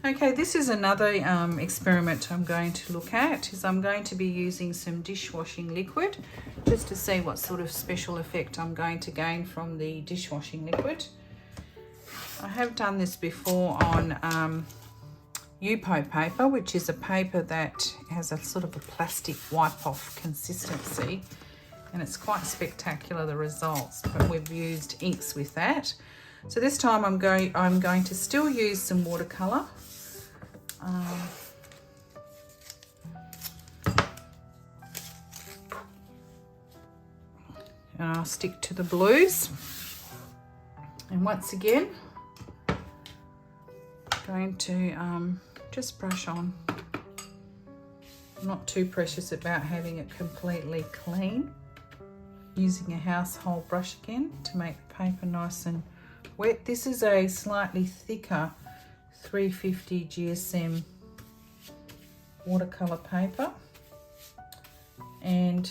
Okay, this is another experiment I'm going to look at. Is I'm going to be using some dishwashing liquid just to see what sort of special effect I'm going to gain from the dishwashing liquid. I have done this before on Yupo paper, which is a paper that has a sort of a plastic wipe-off consistency, and it's quite spectacular, the results, but we've used inks with that. So this time I'm going to still use some watercolour. And I'll stick to the blues. And once again, I'm going to just brush on. I'm not too precious about having it completely clean. Using a household brush again to make the paper nice and wet. This is a slightly thicker 350 GSM watercolour paper, and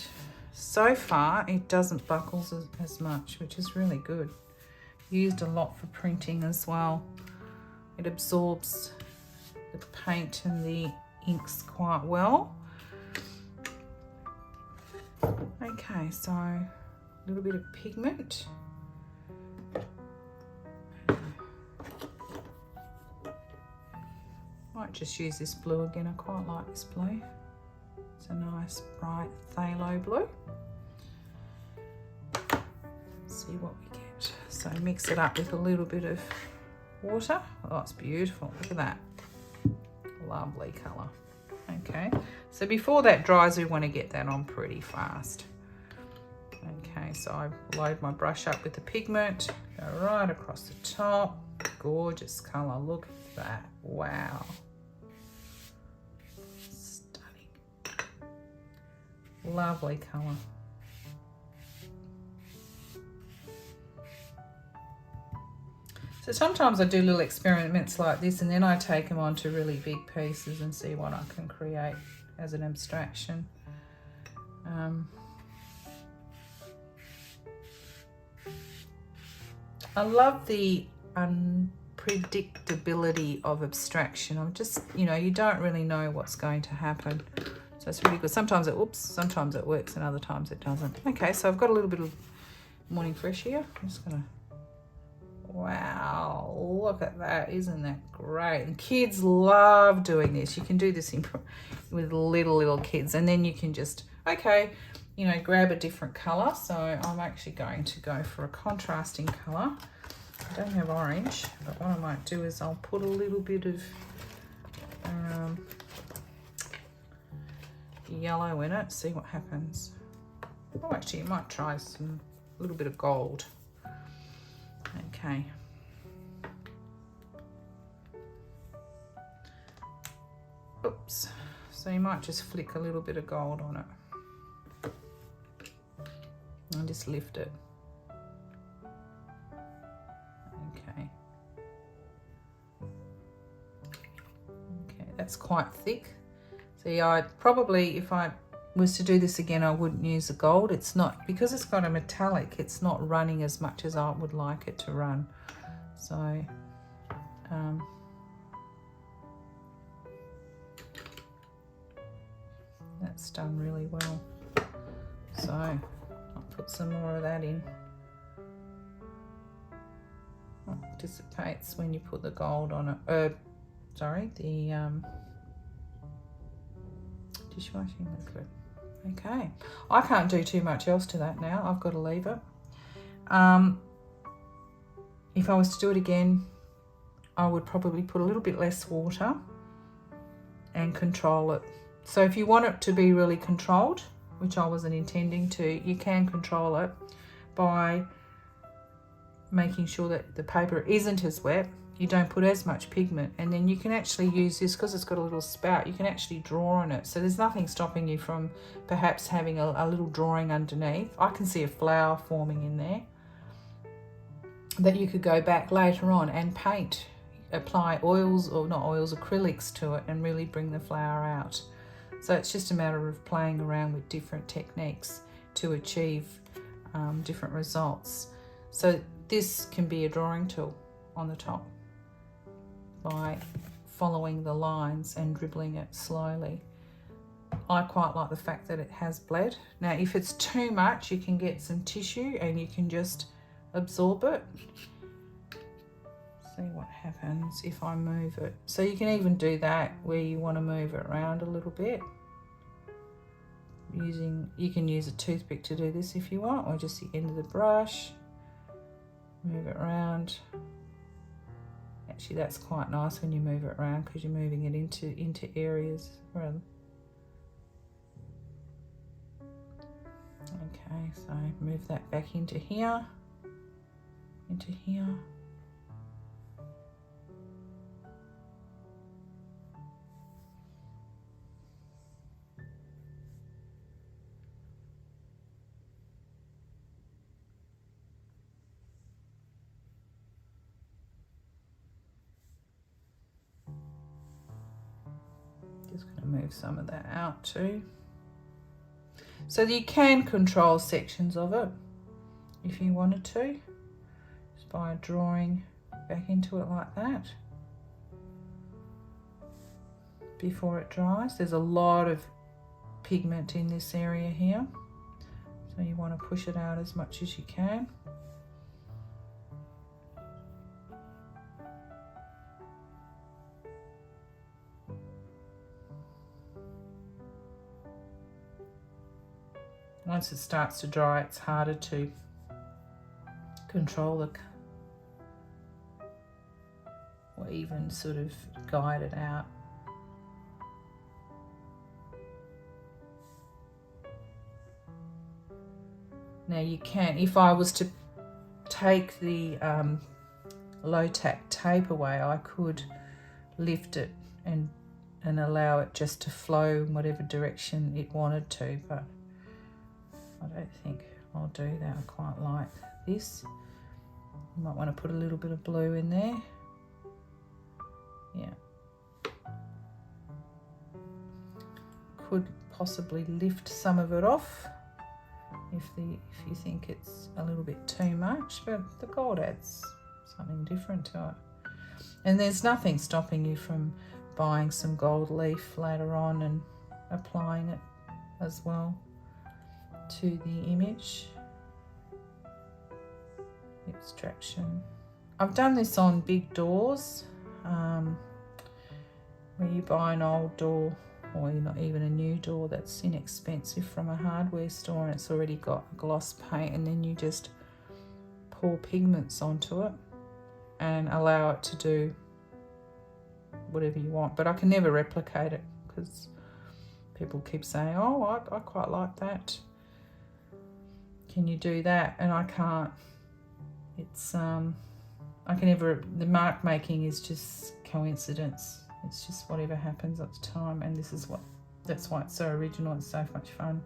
so far it doesn't buckle as much, which is really good. Used a lot for printing as well. It absorbs the paint and the inks quite well. Okay, so a little bit of pigment. Might just use this blue again. I quite like this blue. It's a nice bright phthalo blue. Let's see what we get. So mix it up with a little bit of water. Oh, it's beautiful. Look at that. Lovely colour. Okay, so before that dries, we want to get that on pretty fast. Okay, so I load my brush up with the pigment, go right across the top. Gorgeous colour. Look at that. Wow. Stunning. Lovely colour. So sometimes I do little experiments like this, and then I take them onto really big pieces and see what I can create as an abstraction. I love the unpredictability of abstraction. I'm just, you know, you don't really know what's going to happen. So it's really good. Sometimes it works and other times it doesn't. Okay, so I've got a little bit of Morning Fresh here. I'm just gonna, wow, look at that. Isn't that great? And kids love doing this. You can do this with little kids, and then you can just, okay, you know, grab a different colour. So I'm actually going to go for a contrasting colour. I don't have orange, but what I might do is I'll put a little bit of yellow in it, see what happens. Oh, actually, you might try a little bit of gold. Okay. Oops. So you might just flick a little bit of gold on it. And just lift it. Okay. Okay, that's quite thick. See, I'd probably, if I was to do this again, I wouldn't use the gold. It's not, because it's got a metallic, it's not running as much as I would like it to run. So, that's done really well. So I'll put some more of that in. Oh, it dissipates when you put the gold on it. The dishwashing liquid. Okay, I can't do too much else to that now. I've got to leave it. If I was to do it again, I would probably put a little bit less water and control it. So if you want it to be really controlled, which I wasn't intending to, you can control it by making sure that the paper isn't as wet. You don't put as much pigment, and then you can actually use this, because it's got a little spout, you can actually draw on it. So there's nothing stopping you from perhaps having a little drawing underneath. I can see a flower forming in there that you could go back later on and paint, apply oils, or not oils, acrylics to it, and really bring the flower out. So it's just a matter of playing around with different techniques to achieve different results. So this can be a drawing tool on the top by following the lines and dribbling it slowly. I quite like the fact that it has bled. Now if it's too much, you can get some tissue and you can just absorb it. See what happens if I move it. So you can even do that where you want to move it around a little bit. You can use a toothpick to do this if you want, or just the end of the brush. Move it around. Actually, that's quite nice when you move it around because you're moving it into areas. Okay, so move that back into here, into here. Just going to move some of that out too. So you can control sections of it if you wanted to, just by drawing back into it like that before it dries. There's a lot of pigment in this area here, so you want to push it out as much as you can. Once it starts to dry, it's harder to control or even sort of guide it out. Now you can, if I was to take the low tack tape away, I could lift it and allow it just to flow in whatever direction it wanted to, but I don't think I'll do that. I quite like this. You might want to put a little bit of blue in there. Yeah. Could possibly lift some of it off if you think it's a little bit too much, but the gold adds something different to it. And there's nothing stopping you from buying some gold leaf later on and applying it as well to the image. Extraction. I've done this on big doors, where you buy an old door, or not even a new door that's inexpensive from a hardware store, and it's already got a gloss paint, and then you just pour pigments onto it and allow it to do whatever you want. But I can never replicate it because people keep saying, oh, I quite like that. Can you do that? And I can't. It's I can never. The mark making is just coincidence. It's just whatever happens at the time, and that's why it's so original. It's so much fun.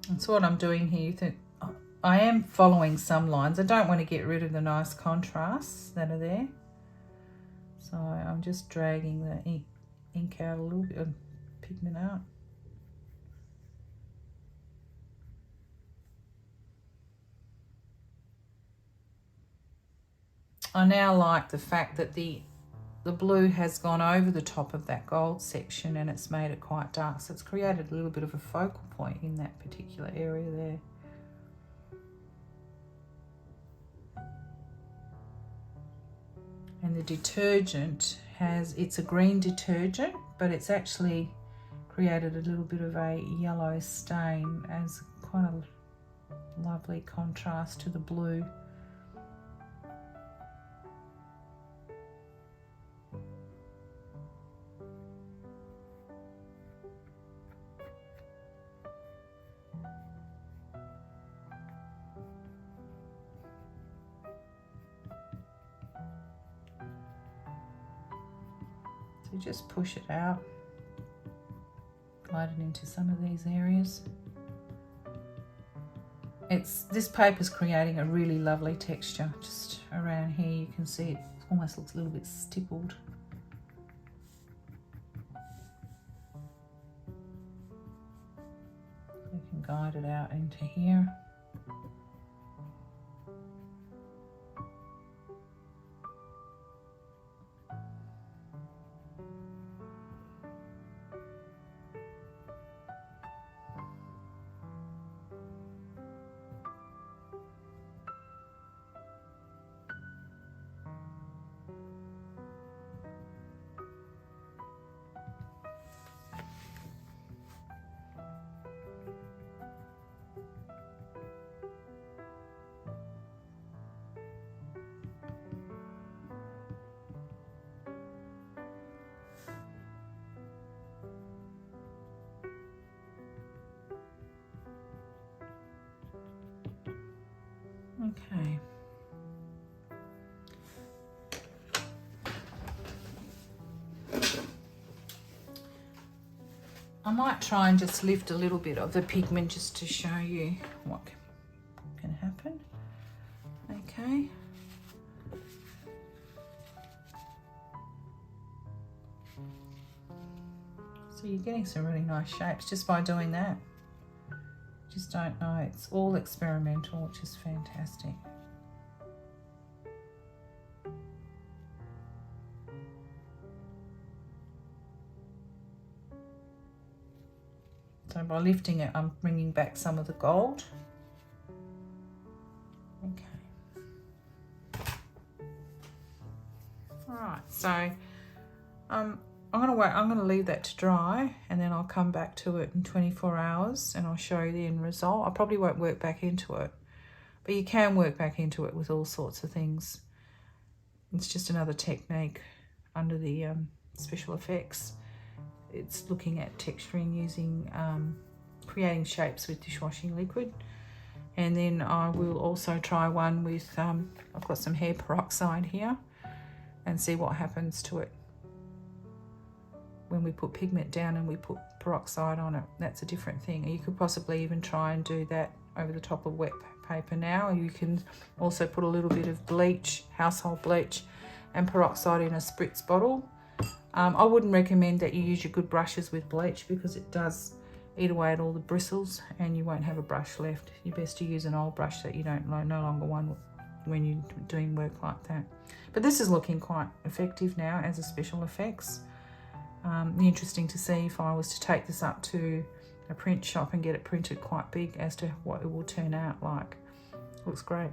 And so what I'm doing here, I am following some lines. I don't want to get rid of the nice contrasts that are there. So I'm just dragging the ink out a little bit, of pigment out. I now like the fact that the blue has gone over the top of that gold section and it's made it quite dark. So it's created a little bit of a focal point in that particular area there. And the detergent it's a green detergent, but it's actually created a little bit of a yellow stain as quite a lovely contrast to the blue. So just push it out, glide it into some of these areas. this paper's creating a really lovely texture. Just around here you can see it almost looks a little bit stippled. You can guide it out into here. Okay. I might try and just lift a little bit of the pigment just to show you what can happen. Okay. So you're getting some really nice shapes just by doing that. Just don't know, it's all experimental, which is fantastic. So by lifting it, I'm bringing back some of the gold. Okay. All right, so I'm going to leave that to dry, and then I'll come back to it in 24 hours and I'll show you the end result. I probably won't work back into it, but you can work back into it with all sorts of things. It's just another technique under the special effects. It's looking at texturing using creating shapes with dishwashing liquid. And then I will also try one with, I've got some hair peroxide here, and see what happens to it when we put pigment down and we put peroxide on it. That's a different thing. You could possibly even try and do that over the top of wet paper now. You can also put a little bit of bleach, household bleach, and peroxide in a spritz bottle. I wouldn't recommend that you use your good brushes with bleach because it does eat away at all the bristles and you won't have a brush left. You're best to use an old brush that you don't no longer want when you're doing work like that. But this is looking quite effective now as a special effects. Interesting to see if I was to take this up to a print shop and get it printed quite big as to what it will turn out like. Looks great.